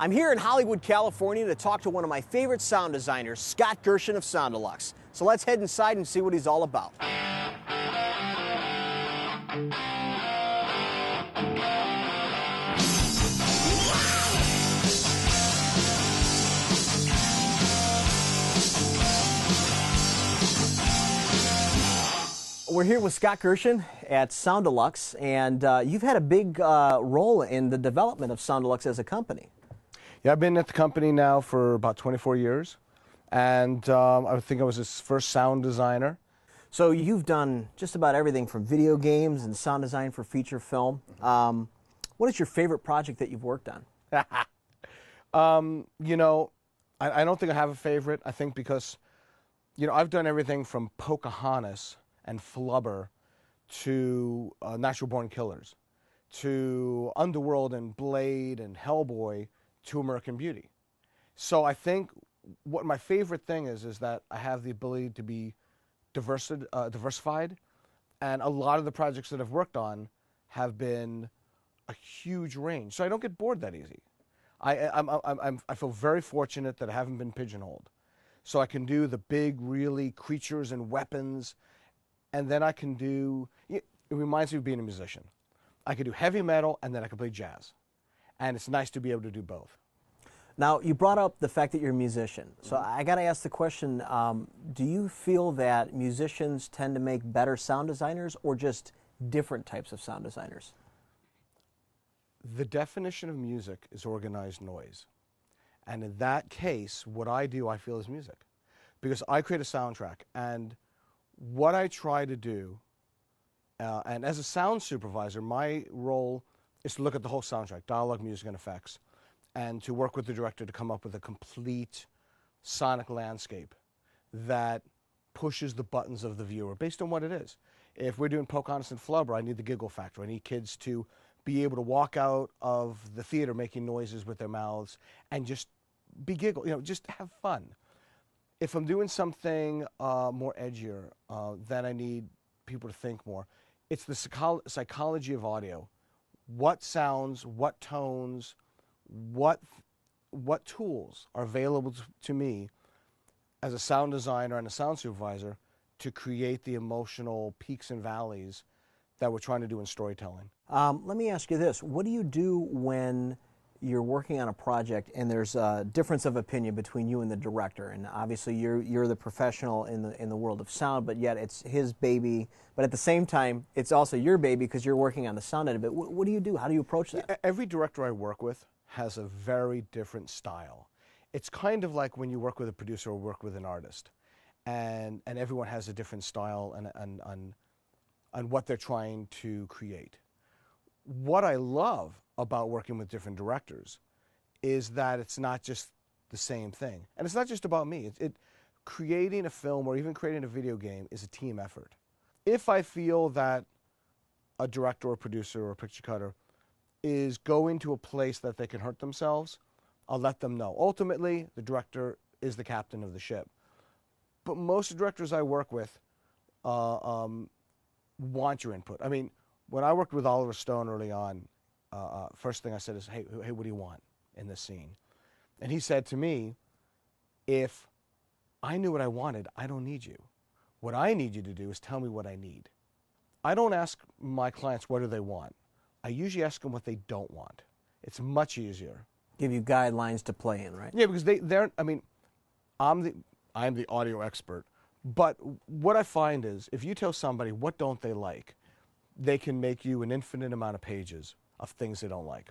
I'm here in Hollywood, California to talk to one of my favorite sound designers, Scott Gershin of Sound Deluxe. So let's head inside and see what he's all about. We're here with Scott Gershin at Sound Deluxe, and you've had a big role in the development of Sound Deluxe as a company. Yeah, I've been at the company now for about 24 years, and I think I was its first sound designer. So you've done just about everything from video games and sound design for feature film. What is your favorite project that you've worked on? You know, I don't think I have a favorite. I think because, you know, I've done everything from Pocahontas and Flubber to Natural Born Killers to Underworld and Blade and Hellboy to American Beauty. So I think what my favorite thing is that I have the ability to be diversified, and a lot of the projects that I've worked on have been a huge range. So I don't get bored that easy. I feel very fortunate that I haven't been pigeonholed. So I can do the big, really creatures and weapons. And then I can do, it reminds me of being a musician. I can do heavy metal and then I can play jazz. And it's nice to be able to do both. Now, you brought up the fact that you're a musician. So I got to ask the question, do you feel that musicians tend to make better sound designers or just different types of sound designers? The definition of music is organized noise. And in that case, what I do, I feel is music. Because I create a soundtrack, and what I try to do, and as a sound supervisor, my role is to look at the whole soundtrack, dialogue, music, and effects, and to work with the director to come up with a complete sonic landscape that pushes the buttons of the viewer based on what it is. If we're doing Pocahontas and Flubber, I need the giggle factor. I need kids to be able to walk out of the theater making noises with their mouths and just be giggle, you know, just have fun. If I'm doing something more edgier, then I need people to think more. It's the psychology of audio. What sounds, what tones, what tools are available to me as a sound designer and a sound supervisor to create the emotional peaks and valleys that we're trying to do in storytelling. Let me ask you this. What do you do when you're working on a project and there's a difference of opinion between you and the director, and obviously you're the professional in the world of sound, but yet it's his baby, but at the same time it's also your baby because you're working on the sound end of it. What do you do? How do you approach that? Every director I work with has a very different style. It's kind of like when you work with a producer or work with an artist, and everyone has a different style and what they're trying to create. What I love about working with different directors is that it's not just the same thing. And it's not just about me. Creating a film or even creating a video game is a team effort. If I feel that a director or producer or a picture cutter is going to a place that they can hurt themselves, I'll let them know. Ultimately, the director is the captain of the ship. But most directors I work with want your input. I mean, when I worked with Oliver Stone early on, first thing I said is, hey, what do you want in this scene? And he said to me, if I knew what I wanted, I don't need you. What I need you to do is tell me what I need. I don't ask my clients what do they want. I usually ask them what they don't want. It's much easier. Give you guidelines to play in, right? Yeah, because I mean, I'm the audio expert, but what I find is if you tell somebody what don't they like, they can make you an infinite amount of pages of things they don't like.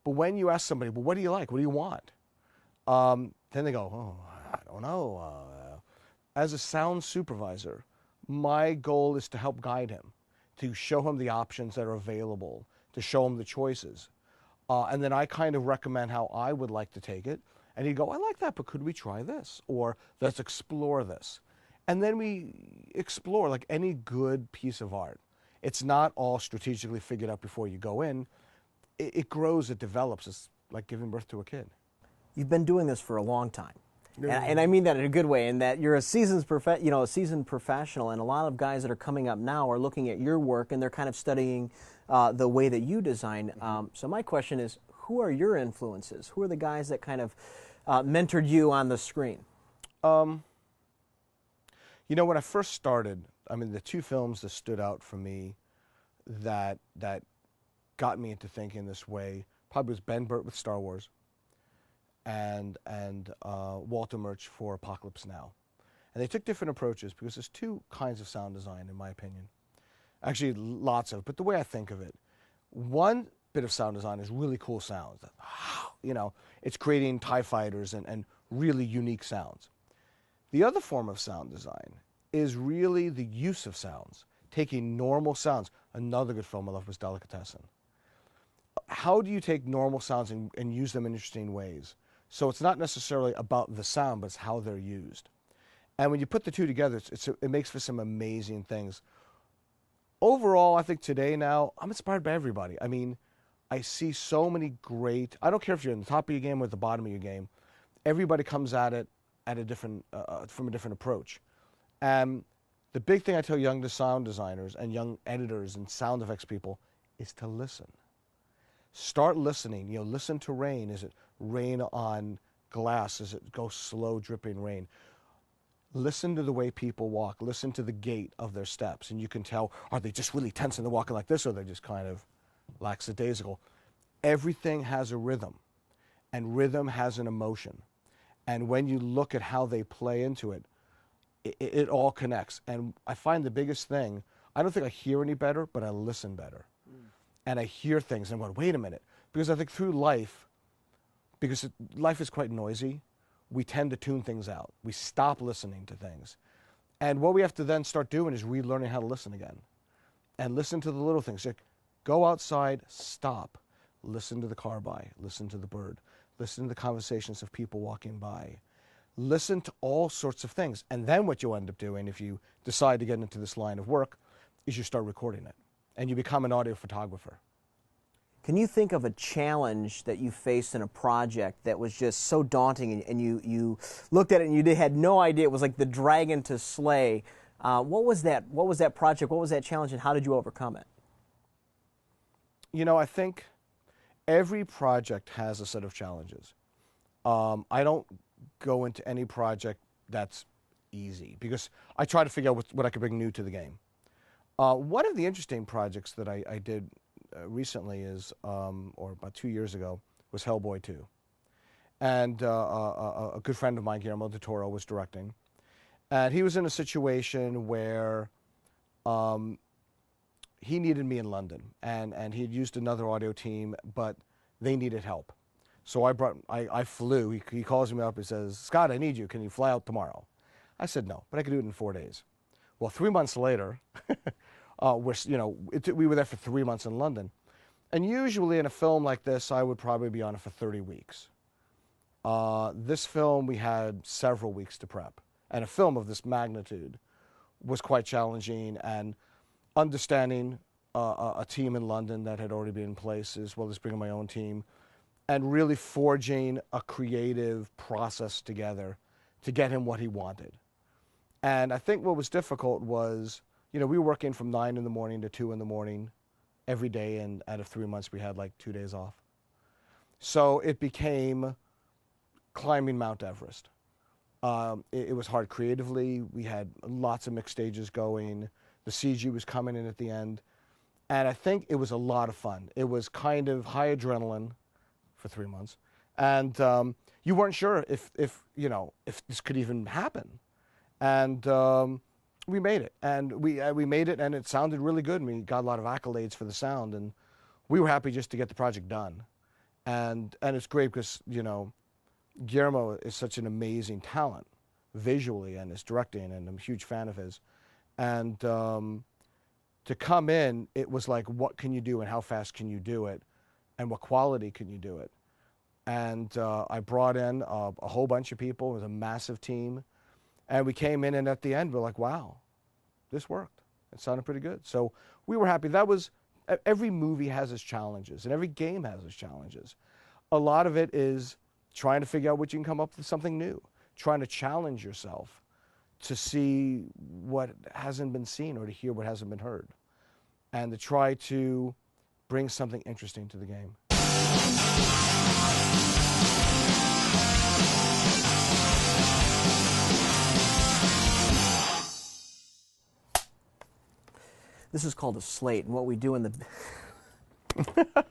But when you ask somebody, well, what do you like? What do you want? Then they go, oh, I don't know. As a sound supervisor, my goal is to help guide him, to show him the options that are available, to show him the choices. And then I kind of recommend how I would like to take it. And he'd go, I like that, but could we try this? Or let's explore this. And then we explore like any good piece of art. It's not all strategically figured out before you go in. It grows, it develops. It's like giving birth to a kid. You've been doing this for a long time. And I mean that in a good way, in that you're a seasoned professional, and a lot of guys that are coming up now are looking at your work and they're kind of studying the way that you design. So my question is, who are your influences? Who are the guys that kind of mentored you on the screen? You know, when I first started, I mean, the two films that stood out for me that got me into thinking this way probably was Ben Burtt with Star Wars and Walter Murch for Apocalypse Now. And they took different approaches because there's two kinds of sound design, in my opinion. Actually, lots of, but the way I think of it, one bit of sound design is really cool sounds. You know, it's creating TIE fighters and really unique sounds. The other form of sound design is really the use of sounds, taking normal sounds. Another good film I love was Delicatessen. How do you take normal sounds and use them in interesting ways? So it's not necessarily about the sound, but it's how they're used. And when you put the two together, it makes for some amazing things. Overall, I think today now, I'm inspired by everybody. I mean, I see so many great, I don't care if you're in the top of your game or at the bottom of your game, everybody comes at it at a different, from a different approach. And the big thing I tell young sound designers and young editors and sound effects people is to listen. Start listening. You know, listen to rain. Is it rain on glass? Is it go slow dripping rain? Listen to the way people walk. Listen to the gait of their steps. And you can tell, are they just really tense and they're walking like this, or they're just kind of lackadaisical? Everything has a rhythm, and rhythm has an emotion. And when you look at how they play into it, it all connects. And I find the biggest thing, I don't think I hear any better, but I listen better. And I hear things and I'm going, wait a minute. Because I think through life, because life is quite noisy, we tend to tune things out. We stop listening to things. And what we have to then start doing is relearning how to listen again. And listen to the little things. Like, go outside, stop. Listen to the car by. Listen to the bird. Listen to the conversations of people walking by. Listen to all sorts of things. And then what you end up doing, if you decide to get into this line of work, is you start recording it. And you become an audio photographer. Can you think of a challenge that you faced in a project that was just so daunting, and you looked at it and you had no idea it was like the dragon to slay? What was that? What was that project? What was that challenge, and how did you overcome it? You know, I think every project has a set of challenges. I don't go into any project that's easy because I try to figure out what I could bring new to the game. One of the interesting projects that I did recently is, or about 2 years ago, was Hellboy 2. And a good friend of mine, Guillermo del Toro, was directing. And he was in a situation where he needed me in London. And he had used another audio team, but they needed help. So I flew. He calls me up and says, Scott, I need you. Can you fly out tomorrow? I said no, but I could do it in 4 days. Well, 3 months later, we were there for 3 months in London. And usually in a film like this, I would probably be on it for 30 weeks. This film, we had several weeks to prep. And a film of this magnitude was quite challenging, and understanding a team in London that had already been in place, as well as bringing my own team, and really forging a creative process together to get him what he wanted. And I think what was difficult was, you know, we were working from 9 in the morning to 2 in the morning every day, and out of 3 months we had like 2 days off. So it became climbing Mount Everest. It was hard creatively. We had lots of mixed stages going. The CG was coming in at the end. And I think it was a lot of fun. It was kind of high adrenaline for 3 months. And you weren't sure if this could even happen. And we made it, and we made it, and it sounded really good. And we got a lot of accolades for the sound, and we were happy just to get the project done. And it's great because, you know, Guillermo is such an amazing talent visually and his directing, and I'm a huge fan of his. And to come in, it was like, what can you do and how fast can you do it, and what quality can you do it? And I brought in a whole bunch of people. It was a massive team. And we came in, and at the end, we're like, wow, this worked. It sounded pretty good. So we were happy. Every movie has its challenges, and every game has its challenges. A lot of it is trying to figure out what you can come up with something new, trying to challenge yourself to see what hasn't been seen or to hear what hasn't been heard, and to try to bring something interesting to the game. This is called a slate, and what we do in the